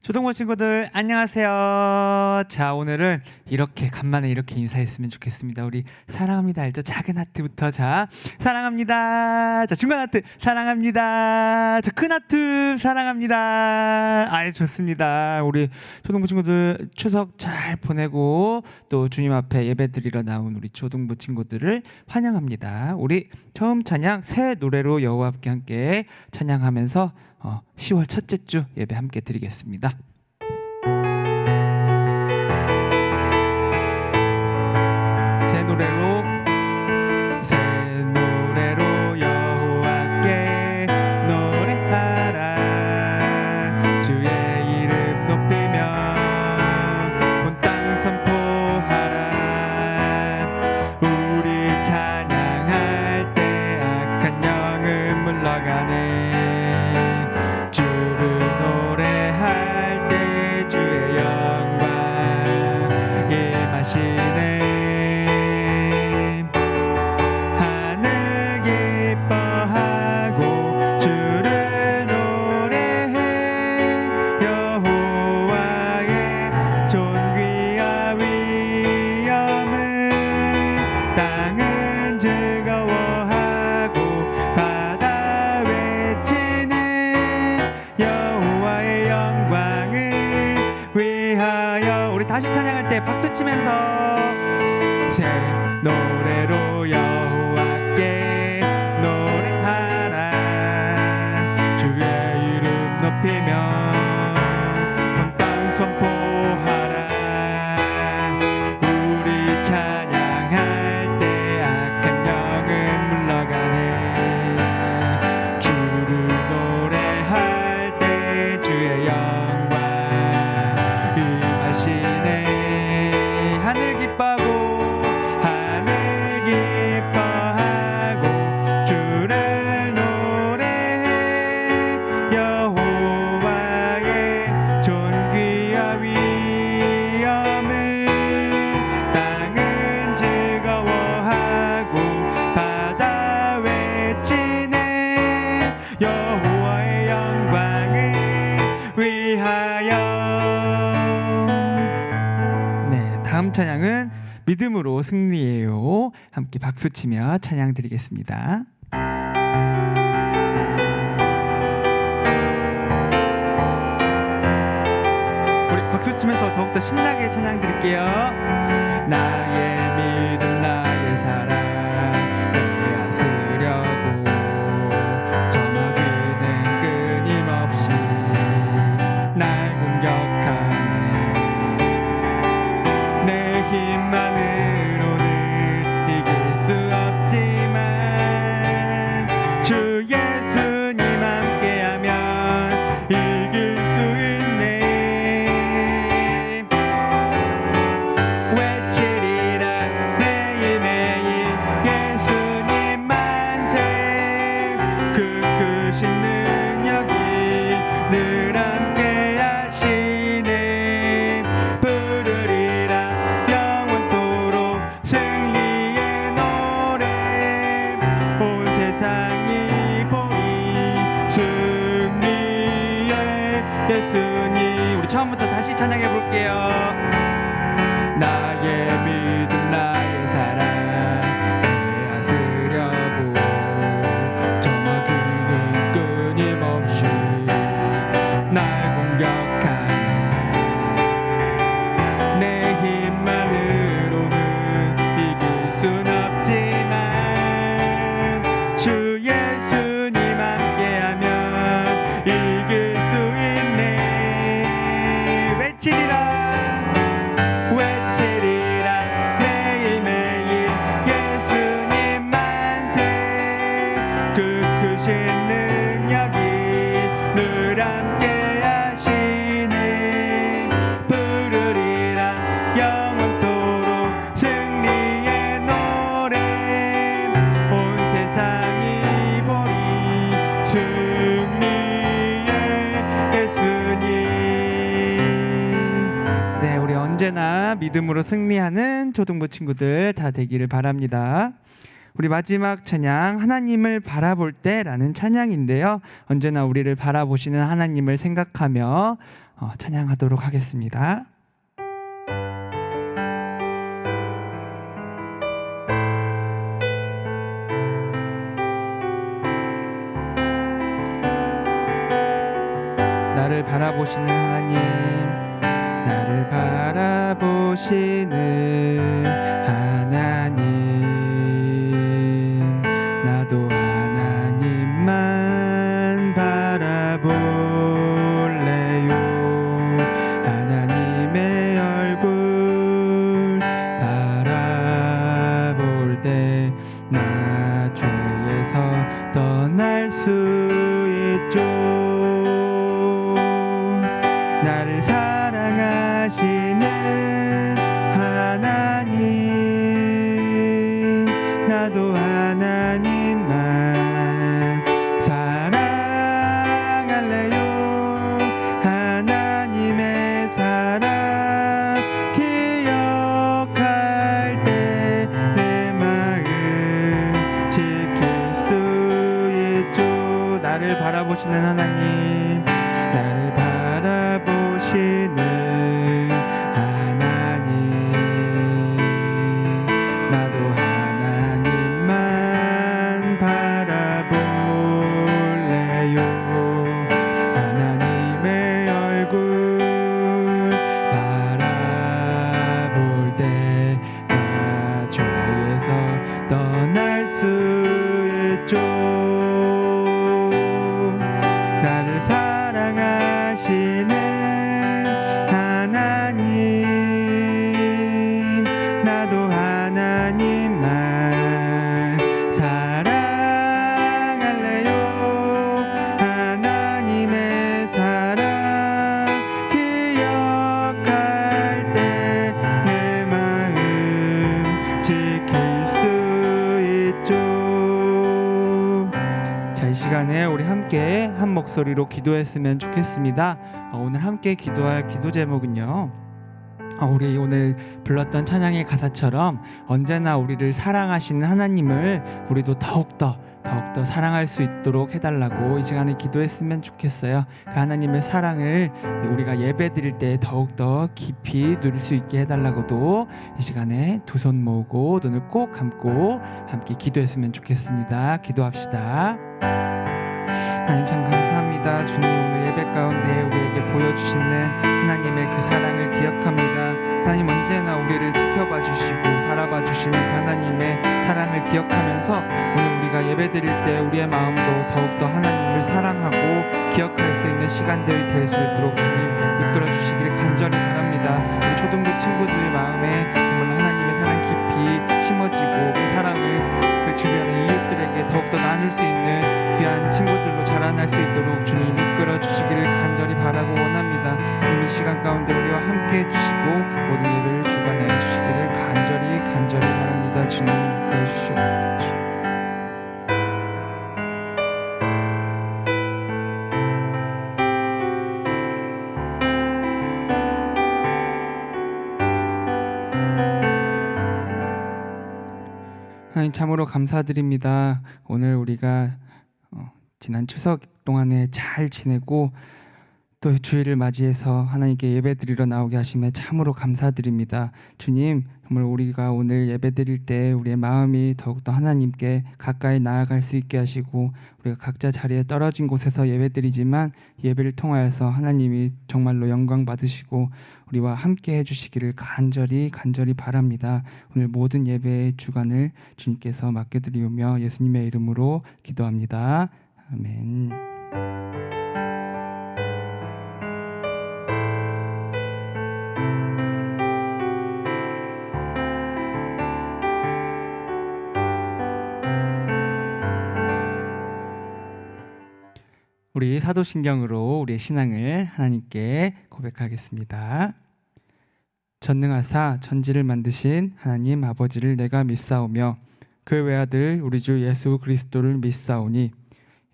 초등부 친구들 안녕하세요. 자, 오늘은 이렇게 간만에 이렇게 인사했으면 좋겠습니다. 우리 사랑합니다 알죠? 작은 하트부터. 자, 사랑합니다. 자, 중간 하트 사랑합니다. 자, 큰 하트 사랑합니다. 아이, 좋습니다. 우리 초등부 친구들 추석 잘 보내고 또 주님 앞에 예배 드리러 나온 우리 초등부 친구들을 환영합니다. 우리 처음 찬양 새 노래로 여호와께 함께 찬양하면서 10월 첫째 주 예배 함께 드리겠습니다. 새 노래로 여호와께 노래하라. 주의 이름 높이며 온 땅 선포하라. 우리 찬양할 때 악한 영은 물러가네. 하늘 기뻐하고 주를 노래해. 여호와의 존귀와 위엄을 땅은 즐거워하고 바다 외치네. 여호와의 영광을 위하여. 우리 다시 찬양할 때 박수 치면서 새 노래로 여호와께 노래하라. 주의 이름 높이며 온 땅 선포하라. 우리 찬양할 때 악한 영은 물러가네. 주를 노래할 때 주의 영광 임하시네. 하늘 기뻐하고 주를 노래해. 여호와의 존귀와 위엄을 땅은 즐거워하고 바다 외치네. 여호와의 영광을 위하여. 네, 다음 찬양은 믿음으로 승리해요. 함께 박수치며 찬양 드리겠습니다. 우리 박수치면서 더욱더 신나게 찬양 드릴게요. 나의 믿음 나의 사랑 빼앗으려고 저마귀는 끊임없이 날 공격하네. 내 힘만으로는 이길 수 없지만 주 예수님 함께하면 이길 수 있네. 외치리라 매일매일 예수님 만세. 그 크신 능력이 늘 함께 하시네. 부르리라 영원토록 승리의 노래. 온 세상이 보리 승리의 예수님. 우리 처음부터 다시 찬양해 볼게요. 나의 믿음 나의 사랑 빼앗으려고 저마귀는 끊임없이 날 공격하네. 내 힘만으로는 이길 순 없지만 주 예수님 함께하면 이길 수 있네. 외치리라 매일매일 예수님 만세. 그 크신 능력이 늘 함께 하시네. 부르리라 영원토록 승리의 노래. 온 세상이 보리 승리의 예수님. 언제나 믿음으로 승리하는 초등부 친구들 다 되기를 바랍니다. 우리 마지막 찬양 하나님을 바라볼 때라는 찬양인데요. 언제나 우리를 바라보시는 하나님을 생각하며 찬양하도록 하겠습니다. 나를 바라보시는 하나님, 나를 바라보시는 하나님, 나도 하나님만 바라볼래요. 하나님의 얼굴 바라볼 때 나 죄에서 떠날 수 있죠. 나를 사랑하시는 하나님, 나도 하나님만 사랑할래요. 하나님의 사랑 기억할 때 내 마음 지킬 수 있죠. 나를 바라보시는 하나님, 나를 바라보시는 하나님, 나도 하나님만 바라볼래요. 하나님의 얼굴 바라볼 때 나 죄에서 떠날 수 있죠. 나를 사랑하시는 하나님, 나도 하나님만 사랑할래요. 하나님의 사랑 기억할 때 내 마음 지킬 수 있죠. 자, 이 시간에 우리 함께 한 목소리로 기도했으면 좋겠습니다. 오늘 함께 기도할 기도 제목은요, 우리 오늘 불렀던 찬양의 가사처럼 언제나 우리를 사랑하시는 하나님을 우리도 더욱더 사랑할 수 있도록 해달라고 이 시간에 기도했으면 좋겠어요. 그 하나님의 사랑을 우리가 예배 드릴 때 더욱더 깊이 누릴 수 있게 해달라고도 이 시간에 두 손 모으고 눈을 꼭 감고 함께 기도했으면 좋겠습니다. 기도합시다. 하나님 참 감사합니다. 주님, 오늘 예배 가운데 우리에게 보여주시는 하나님의 그 사랑을 기억합니다. 하나님, 언제나 우리를 지켜봐 주시고 바라봐 주시는 그 하나님의 사랑을 기억하면서 오늘 우리가 예배 드릴 때 우리의 마음도 더욱더 하나님을 사랑하고 기억할 수 있는 시간들이 될 수 있도록 주님 이끌어 주시기를 간절히 바랍니다. 우리 초등부 친구들 마음에 정말 하나님의 사랑 깊이 심어지고 그 사랑을 그 주변의 이웃들에게 더욱더 나눌 수 있는 귀한 친구들로 자라날 수 있도록 주님 이끌어 주시기를 간절히 바라고 원합니다. 주님, 이 시간 가운데 우리와 함께 해주시고 모든 예배를 주관하여 주시기를 간절히 바랍니다. 주님 이끌어 주시옵소서. 하나님, 참으로 감사드립니다. 오늘 우리가 지난 추석 동안에 잘 지내고 또 주일을 맞이해서 하나님께 예배드리러 나오게 하심에 참으로 감사드립니다. 주님, 정말 우리가 오늘 예배드릴 때 우리의 마음이 더욱더 하나님께 가까이 나아갈 수 있게 하시고 우리가 각자 자리에 떨어진 곳에서 예배드리지만 예배를 통하여서 하나님이 정말로 영광 받으시고 우리와 함께 해주시기를 간절히 바랍니다. 오늘 모든 예배의 주관을 주님께서 맡겨드리오며 예수님의 이름으로 기도합니다. 아멘. 우리 사도신경으로 우리의 신앙을 하나님께 고백하겠습니다. 전능하사 천지를 만드신 하나님 아버지를 내가 믿사오며 그 외아들 우리 주 예수 그리스도를 믿사오니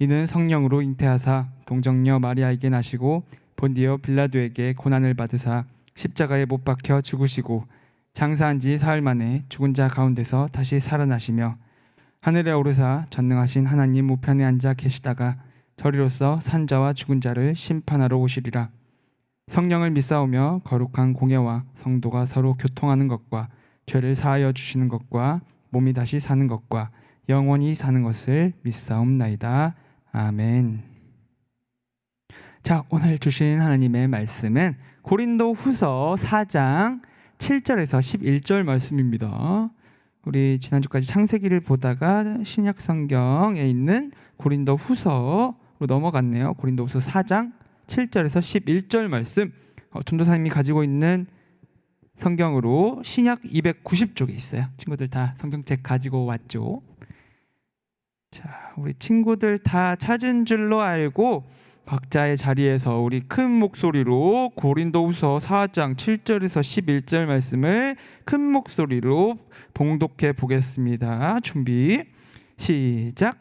이는 성령으로 잉태하사 동정녀 마리아에게 나시고 본디오 빌라도에게 고난을 받으사 십자가에 못 박혀 죽으시고 장사한 지 사흘 만에 죽은 자 가운데서 다시 살아나시며 하늘에 오르사 전능하신 하나님 우편에 앉아 계시다가 저리로서 산자와 죽은 자를 심판하러 오시리라. 성령을 믿사오며 거룩한 공예와 성도가 서로 교통하는 것과 죄를 사하여 주시는 것과 몸이 다시 사는 것과 영원히 사는 것을 믿사옵나이다. 아멘. 자, 오늘 주신 하나님의 말씀은 고린도후서 4장 7절에서 11절 말씀입니다. 우리 지난주까지 창세기를 보다가 신약 성경에 있는 고린도후서로 넘어갔네요. 고린도후서 4장 7절에서 11절 말씀, 전도사님이 가지고 있는 성경으로 신약 290쪽에 있어요. 친구들 다 성경책 가지고 왔죠? 자, 우리 친구들 다 찾은 줄로 알고 각자의 자리에서 우리 큰 목소리로 고린도후서 4장 7절에서 11절 말씀을 큰 목소리로 봉독해 보겠습니다. 준비, 시작.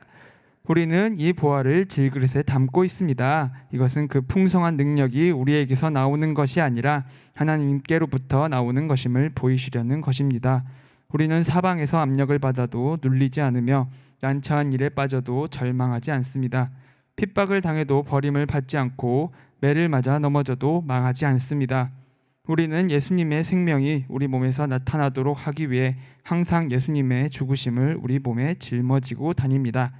우리는 이 보화를 질그릇에 담고 있습니다. 이것은 그 풍성한 능력이 우리에게서 나오는 것이 아니라 하나님께로부터 나오는 것임을 보이시려는 것입니다. 우리는 사방에서 압력을 받아도 눌리지 않으며 난처한 일에 빠져도 절망하지 않습니다. 핍박을 당해도 버림을 받지 않고 매를 맞아 넘어져도 망하지 않습니다. 우리는 예수님의 생명이 우리 몸에서 나타나도록 하기 위해 항상 예수님의 죽으심을 우리 몸에 짊어지고 다닙니다.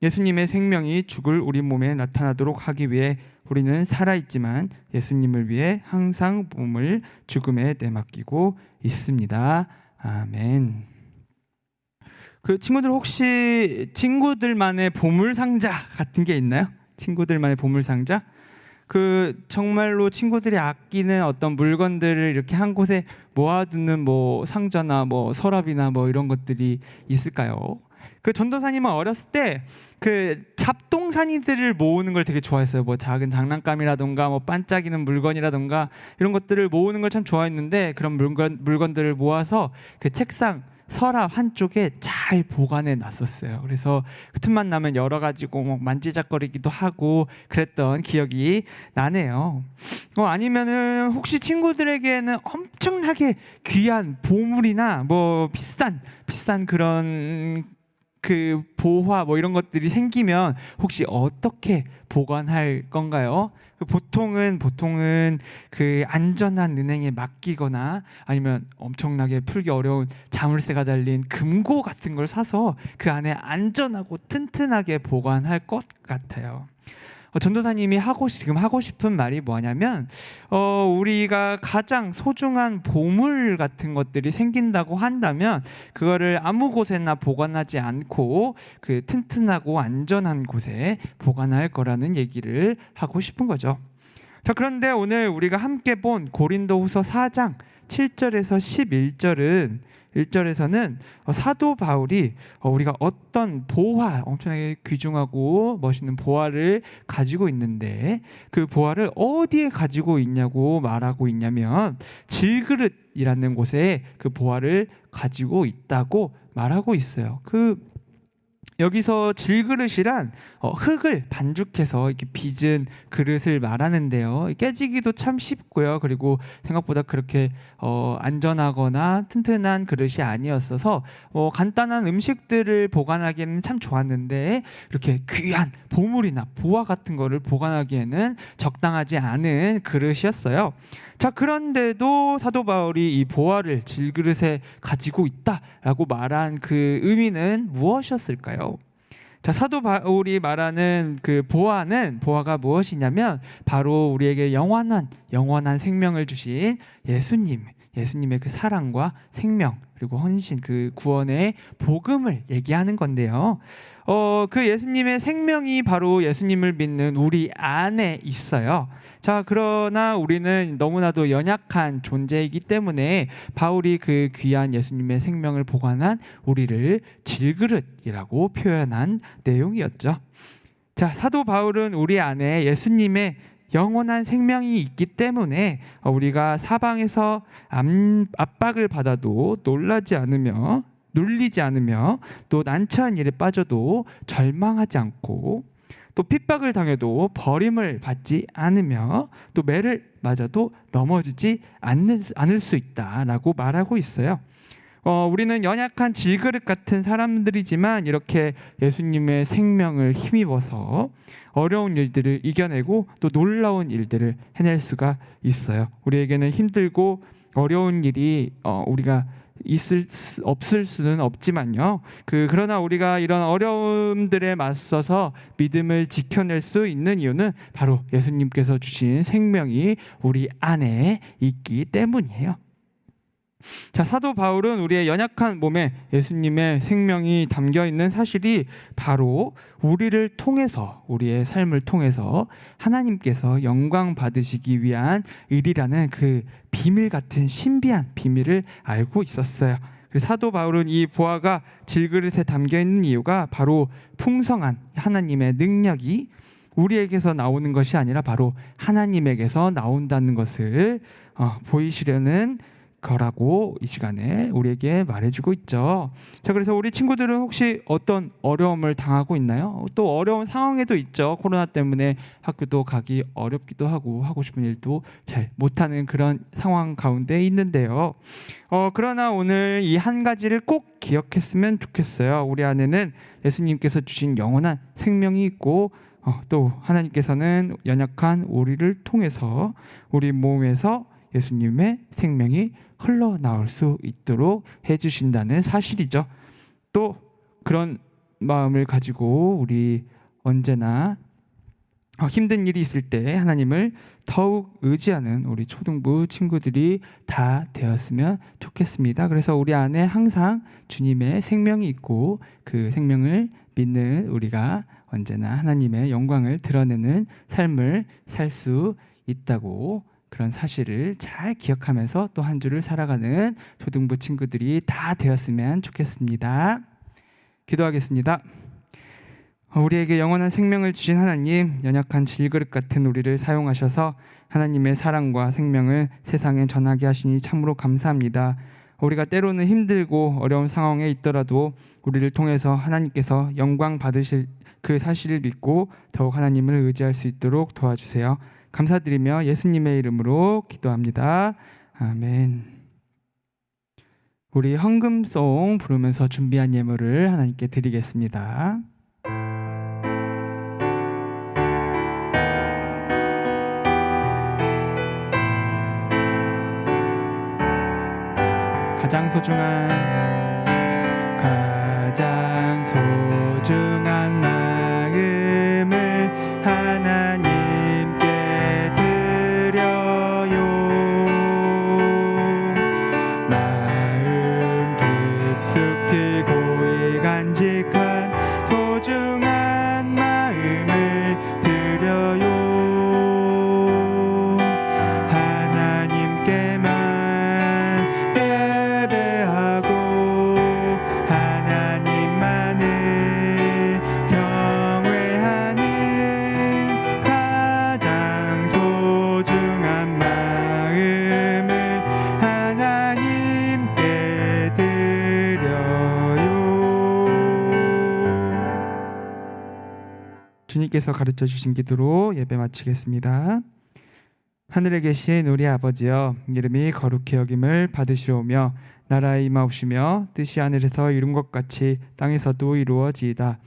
예수님의 생명이 죽을 우리 몸에 나타나도록 하기 위해 우리는 살아있지만 예수님을 위해 항상 몸을 죽음에 내맡기고 있습니다. 아멘. 그 친구들 혹시 친구들만의 보물상자 같은 게 있나요? 친구들만의 보물상자? 그 정말로 친구들이 아끼는 어떤 물건들을 이렇게 한 곳에 모아두는 뭐 상자나 뭐 서랍이나 뭐 이런 것들이 있을까요? 그 전도사님은 어렸을 때 그 잡동사니들을 모으는 걸 되게 좋아했어요. 뭐 작은 장난감이라던가 뭐 반짝이는 물건이라던가 이런 것들을 모으는 걸 참 좋아했는데 그런 물건들을 모아서 그 책상 서랍 한쪽에 잘 보관해 놨었어요. 그래서 그 틈만 나면 여러 가지고 뭐 만지작거리기도 하고 그랬던 기억이 나네요. 아니면은 혹시 친구들에게는 엄청나게 귀한 보물이나 뭐 비싼 그런 그 보화 뭐 이런 것들이 생기면 혹시 어떻게 보관할 건가요? 보통은 그 안전한 은행에 맡기거나 아니면 엄청나게 풀기 어려운 자물쇠가 달린 금고 같은 걸 사서 그 안에 안전하고 튼튼하게 보관할 것 같아요. 전도사님이 지금 하고 싶은 말이 뭐냐면 우리가 가장 소중한 보물 같은 것들이 생긴다고 한다면 그거를 아무 곳에나 보관하지 않고 그 튼튼하고 안전한 곳에 보관할 거라는 얘기를 하고 싶은 거죠. 자, 그런데 오늘 우리가 함께 본 고린도후서 4장 7절에서 11절에서는 사도 바울이 우리가 어떤 보화, 엄청나게 귀중하고 멋있는 보화를 가지고 있는데 그 보화를 어디에 가지고 있냐고 말하고 있냐면 질그릇이라는 곳에 그 보화를 가지고 있다고 말하고 있어요. 여기서 질그릇이란 흙을 반죽해서 이렇게 빚은 그릇을 말하는데요. 깨지기도 참 쉽고요. 그리고 생각보다 그렇게 안전하거나 튼튼한 그릇이 아니었어서 간단한 음식들을 보관하기에는 참 좋았는데 이렇게 귀한 보물이나 보화 같은 거를 보관하기에는 적당하지 않은 그릇이었어요. 자, 그런데도 사도 바울이 이 보화를 질그릇에 가지고 있다라고 말한 그 의미는 무엇이었을까요? 자, 사도 바울이 말하는 그 보화가 무엇이냐면 바로 우리에게 영원한 생명을 주신 예수님의 그 사랑과 생명 그리고 헌신, 그 구원의 복음을 얘기하는 건데요. 그 예수님의 생명이 바로 예수님을 믿는 우리 안에 있어요. 자, 그러나 우리는 너무나도 연약한 존재이기 때문에 바울이 그 귀한 예수님의 생명을 보관한 우리를 질그릇이라고 표현한 내용이었죠. 자, 사도 바울은 우리 안에 예수님의 영원한 생명이 있기 때문에 우리가 사방에서 압박을 받아도 놀리지 않으며 또 난처한 일에 빠져도 절망하지 않고 또 핍박을 당해도 버림을 받지 않으며 또 매를 맞아도 넘어지지 않을 수 있다라고 말하고 있어요. 우리는 연약한 질그릇 같은 사람들이지만 이렇게 예수님의 생명을 힘입어서 어려운 일들을 이겨내고 또 놀라운 일들을 해낼 수가 있어요. 우리에게는 힘들고 어려운 일이 우리가 없을 수는 없지만요. 그러나 우리가 이런 어려움들에 맞서서 믿음을 지켜낼 수 있는 이유는 바로 예수님께서 주신 생명이 우리 안에 있기 때문이에요. 자, 사도 바울은 우리의 연약한 몸에 예수님의 생명이 담겨 있는 사실이 바로 우리를 통해서, 우리의 삶을 통해서 하나님께서 영광 받으시기 위한 일이라는 그 비밀 같은 신비한 비밀을 알고 있었어요. 그래서 사도 바울은 이 보화가 질그릇에 담겨 있는 이유가 바로 풍성한 하나님의 능력이 우리에게서 나오는 것이 아니라 바로 하나님에게서 나온다는 것을 보이시려는 거라고 이 시간에 우리에게 말해주고 있죠. 자, 그래서 우리 친구들은 혹시 어떤 어려움을 당하고 있나요? 또 어려운 상황에도 있죠. 코로나 때문에 학교도 가기 어렵기도 하고 싶은 일도 잘 못하는 그런 상황 가운데 있는데요. 그러나 오늘 이 한 가지를 꼭 기억했으면 좋겠어요. 우리 안에는 예수님께서 주신 영원한 생명이 있고 또 하나님께서는 연약한 우리를 통해서 우리 몸에서 예수님의 생명이 흘러나올 수 있도록 해주신다는 사실이죠. 또 그런 마음을 가지고 우리 언제나 힘든 일이 있을 때 하나님을 더욱 의지하는 우리 초등부 친구들이 다 되었으면 좋겠습니다. 그래서 우리 안에 항상 주님의 생명이 있고 그 생명을 믿는 우리가 언제나 하나님의 영광을 드러내는 삶을 살 수 있다고, 그런 사실을 잘 기억하면서 또 한 주를 살아가는 초등부 친구들이 다 되었으면 좋겠습니다. 기도하겠습니다. 우리에게 영원한 생명을 주신 하나님, 연약한 질그릇 같은 우리를 사용하셔서 하나님의 사랑과 생명을 세상에 전하게 하시니 참으로 감사합니다. 우리가 때로는 힘들고 어려운 상황에 있더라도 우리를 통해서 하나님께서 영광 받으실 그 사실을 믿고 더욱 하나님을 의지할 수 있도록 도와주세요. 감사드리며 예수님의 이름으로 기도합니다. 아멘. 우리 헌금송 부르면서 준비한 예물을 하나님께 드리겠습니다. 가장 소중한 마음을 하나님께 드려요. 마음 깊숙이 고이 간직한 소중한 마음을 드려요. 하나님께만 예배하고 하나님만을 경외하는 가장 소중한 마음을 하나님께 드려요. 주님께서 가르쳐 주신 기도로 예배 마치겠습니다. 하늘에 계신 우리 아버지여, 이름이 거룩히 여김을 받으시오며 나라에 임하옵시며 뜻이 하늘에서 이룬 것 같이 땅에서도 이루어지이다.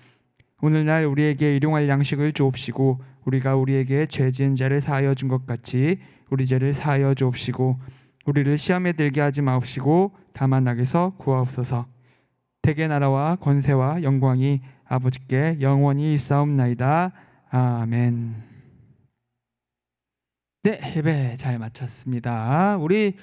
오늘날 우리에게 일용할 양식을 주옵시고 우리가 우리에게 죄 지은 자를 사하여 준 것 같이 우리 죄를 사하여 주옵시고 우리를 시험에 들게 하지 마옵시고 다만 악에서 구하옵소서. 대개 나라와 권세와 영광이 아버지께 영원히 있사옵나이다. 아멘. 네, 예배 잘 마쳤습니다. 우리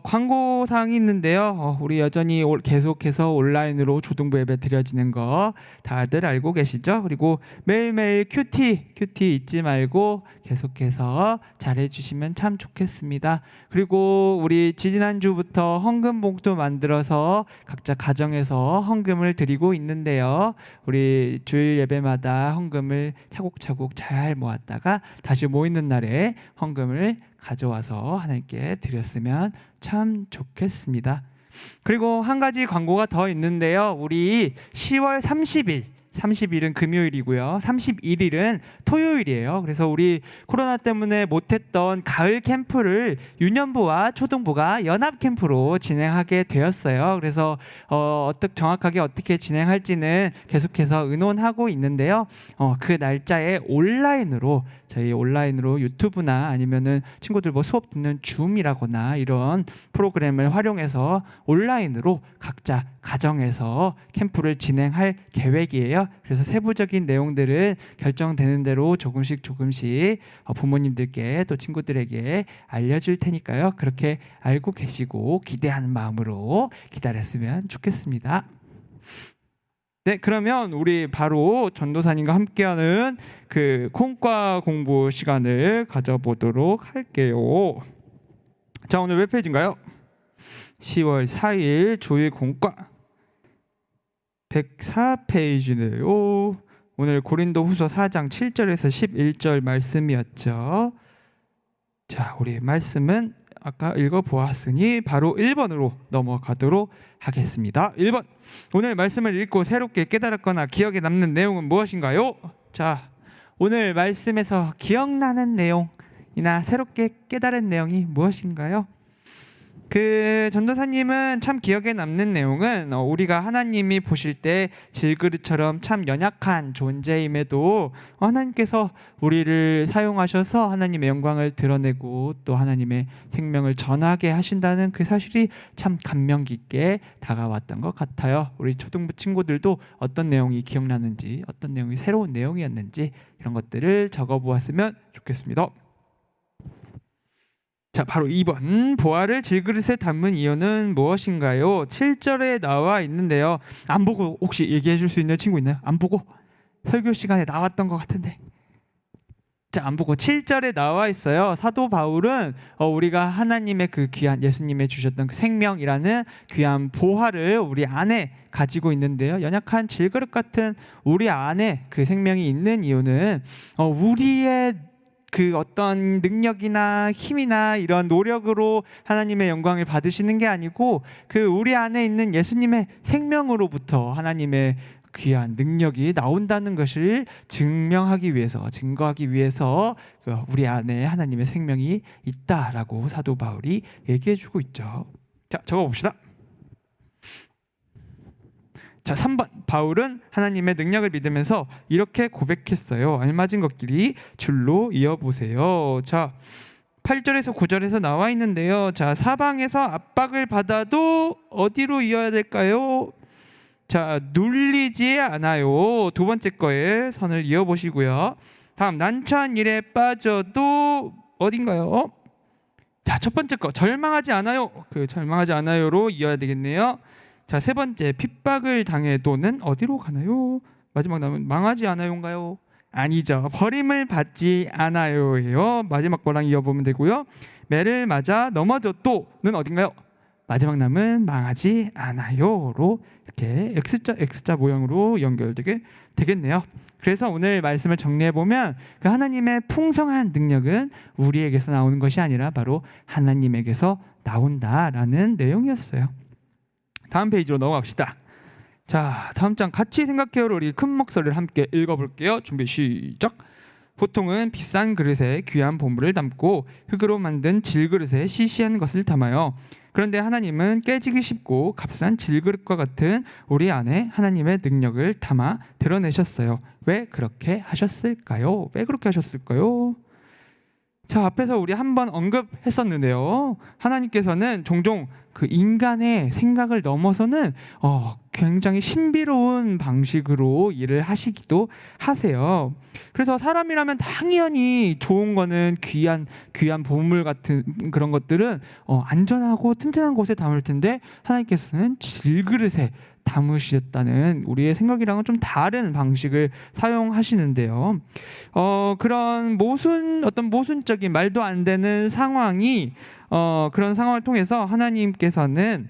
광고사항이 있는데요. 우리 여전히 계속해서 온라인으로 초등부 예배 드려지는 거 다들 알고 계시죠? 그리고 매일매일 큐티 잊지 말고 계속해서 잘해주시면 참 좋겠습니다. 그리고 우리 지지난주부터 헌금 봉투 만들어서 각자 가정에서 헌금을 드리고 있는데요. 우리 주일 예배마다 헌금을 차곡차곡 잘 모았다가 다시 모이는 날에 헌금을 가져와서 하나님께 드렸으면 참 좋겠습니다. 그리고 한 가지 광고가 더 있는데요. 우리 10월 30일 30일은 금요일이고요. 31일은 토요일이에요. 그래서 우리 코로나 때문에 못했던 가을 캠프를 유년부와 초등부가 연합 캠프로 진행하게 되었어요. 그래서 정확하게 어떻게 진행할지는 계속해서 의논하고 있는데요. 그 날짜에 저희 온라인으로 유튜브나 아니면은 친구들 뭐 수업 듣는 줌이라거나 이런 프로그램을 활용해서 온라인으로 각자 가정에서 캠프를 진행할 계획이에요. 그래서 세부적인 내용들은 결정되는 대로 조금씩 부모님들께 또 친구들에게 알려줄 테니까요. 그렇게 알고 계시고 기대하는 마음으로 기다렸으면 좋겠습니다. 네, 그러면 우리 바로 전도사님과 함께하는 그 콩과 공부 시간을 가져보도록 할게요. 자, 오늘 몇 페이지인가요? 10월 4일 주일 공과 104페이지네요. 오늘 고린도후서 4장 7절에서 11절 말씀이었죠. 자, 우리 말씀은 아까 읽어보았으니 바로 1번으로 넘어가도록 하겠습니다. 1번, 오늘 말씀을 읽고 새롭게 깨달았거나 기억에 남는 내용은 무엇인가요? 자, 오늘 말씀에서 기억나는 내용이나 새롭게 깨달은 내용이 무엇인가요? 그 전도사님은 참 기억에 남는 내용은 우리가 하나님이 보실 때 질그릇처럼 참 연약한 존재임에도 하나님께서 우리를 사용하셔서 하나님의 영광을 드러내고 또 하나님의 생명을 전하게 하신다는 그 사실이 참 감명 깊게 다가왔던 것 같아요. 우리 초등부 친구들도 어떤 내용이 기억나는지, 어떤 내용이 새로운 내용이었는지 이런 것들을 적어보았으면 좋겠습니다. 자, 바로 2번, 보화를 질그릇에 담은 이유는 무엇인가요? 7절에 나와 있는데요. 안 보고 혹시 얘기해 줄 수 있는 친구 있나요? 안 보고? 설교 시간에 나왔던 것 같은데. 자, 안 보고 7절에 나와 있어요. 사도 바울은 우리가 하나님의 그 귀한, 예수님의 주셨던 그 생명이라는 귀한 보화를 우리 안에 가지고 있는데요. 연약한 질그릇 같은 우리 안에 그 생명이 있는 이유는 우리의 그 어떤 능력이나 힘이나 이런 노력으로 하나님의 영광을 받으시는 게 아니고 그 우리 안에 있는 예수님의 생명으로부터 하나님의 귀한 능력이 나온다는 것을 증거하기 위해서 우리 안에 하나님의 생명이 있다라고 사도 바울이 얘기해주고 있죠. 자, 적어봅시다. 자, 3번, 바울은 하나님의 능력을 믿으면서 이렇게 고백했어요. 알맞은 것끼리 줄로 이어보세요. 자, 8절에서 9절에서 나와 있는데요. 자, 사방에서 압박을 받아도 어디로 이어야 될까요? 자, 눌리지 않아요. 두 번째 거에 선을 이어보시고요. 다음, 난처한 일에 빠져도 어딘가요? 자, 첫 번째 거, 절망하지 않아요. 그 절망하지 않아요로 이어야 되겠네요. 자, 세 번째, 핍박을 당해도는 어디로 가나요? 마지막 남은 망하지 않아요인가요? 아니죠. 버림을 받지 않아요예요. 마지막 거랑 이어보면 되고요. 매를 맞아 넘어져도는 어딘가요? 마지막 남은 망하지 않아요로 이렇게 X자 모양으로 연결되게 되겠네요. 그래서 오늘 말씀을 정리해보면 그 하나님의 풍성한 능력은 우리에게서 나오는 것이 아니라 바로 하나님에게서 나온다라는 내용이었어요. 다음 페이지로 넘어갑시다. 자, 다음 장 같이 생각해요. 우리 큰 목소리를 함께 읽어볼게요. 준비 시작. 보통은 비싼 그릇에 귀한 보물을 담고 흙으로 만든 질그릇에 시시한 것을 담아요. 그런데 하나님은 깨지기 쉽고 값싼 질그릇과 같은 우리 안에 하나님의 능력을 담아 드러내셨어요. 왜 그렇게 하셨을까요? 자, 앞에서 우리 한번 언급했었는데요. 하나님께서는 종종 그 인간의 생각을 넘어서는 굉장히 신비로운 방식으로 일을 하시기도 하세요. 그래서 사람이라면 당연히 좋은 거는 귀한 보물 같은 그런 것들은 안전하고 튼튼한 곳에 담을 텐데 하나님께서는 질그릇에 담으셨다는 우리의 생각이랑은 좀 다른 방식을 사용하시는데요. 그런 모순적인 말도 안 되는 상황이 그런 상황을 통해서 하나님께서는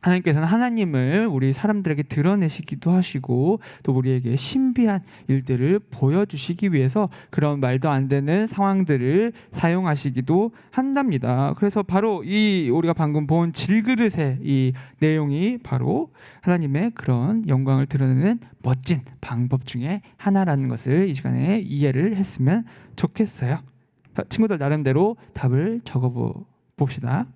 하나님께서는 하나님을 우리 사람들에게 드러내시기도 하시고 또 우리에게 신비한 일들을 보여주시기 위해서 그런 말도 안 되는 상황들을 사용하시기도 한답니다. 그래서 바로 이 우리가 방금 본 질그릇의 이 내용이 바로 하나님의 그런 영광을 드러내는 멋진 방법 중에 하나라는 것을 이 시간에 이해를 했으면 좋겠어요. 친구들 나름대로 답을 적어 봅시다.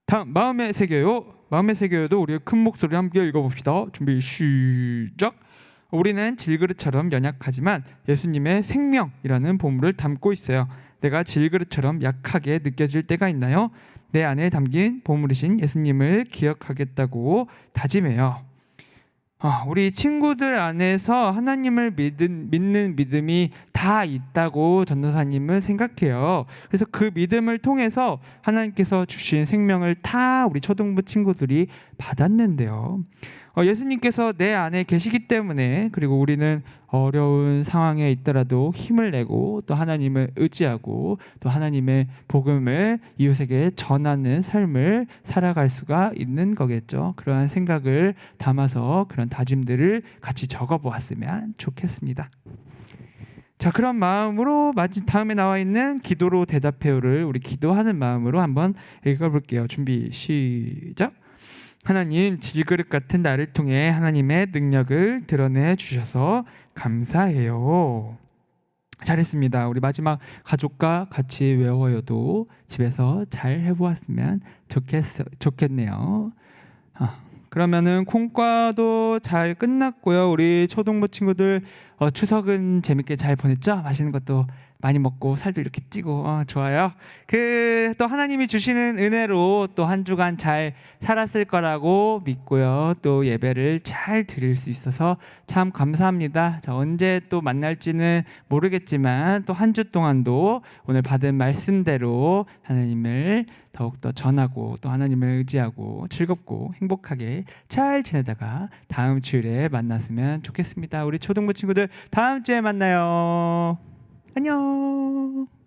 다음 마음에 새겨요. 마음에 새겨요도 우리의 큰 목소리로 함께 읽어봅시다. 준비 시작. 우리는 질그릇처럼 연약하지만 예수님의 생명이라는 보물을 담고 있어요. 내가 질그릇처럼 약하게 느껴질 때가 있나요? 내 안에 담긴 보물이신 예수님을 기억하겠다고 다짐해요. 우리 친구들 안에서 하나님을 믿는 믿음이 다 있다고 전도사님은 생각해요. 그래서 그 믿음을 통해서 하나님께서 주신 생명을 다 우리 초등부 친구들이 받았는데요. 예수님께서 내 안에 계시기 때문에 그리고 우리는 어려운 상황에 있더라도 힘을 내고 또 하나님을 의지하고 또 하나님의 복음을 이웃에게 전하는 삶을 살아갈 수가 있는 거겠죠. 그러한 생각을 담아서 그런 다짐들을 같이 적어보았으면 좋겠습니다. 자, 그런 마음으로 다음에 나와 있는 기도로 대답해요를 우리 기도하는 마음으로 한번 읽어볼게요. 준비 시작. 하나님, 질그릇 같은 나를 통해 하나님의 능력을 드러내 주셔서 감사해요. 잘했습니다. 우리 마지막 가족과 같이 외워요도 집에서 잘 해보았으면 좋겠네요. 그러면은 콩과도 잘 끝났고요. 우리 초등부 친구들 추석은 재밌게 잘 보냈죠? 맛있는 것도 많이 먹고 살도 이렇게 찌고 좋아요. 또 하나님이 주시는 은혜로 또 한 주간 잘 살았을 거라고 믿고요. 또 예배를 잘 드릴 수 있어서 참 감사합니다. 자, 언제 또 만날지는 모르겠지만 또 한 주 동안도 오늘 받은 말씀대로 하나님을 더욱더 전하고 또 하나님을 의지하고 즐겁고 행복하게 잘 지내다가 다음 주일에 만났으면 좋겠습니다. 우리 초등부 친구들 다음 주에 만나요. 안녕.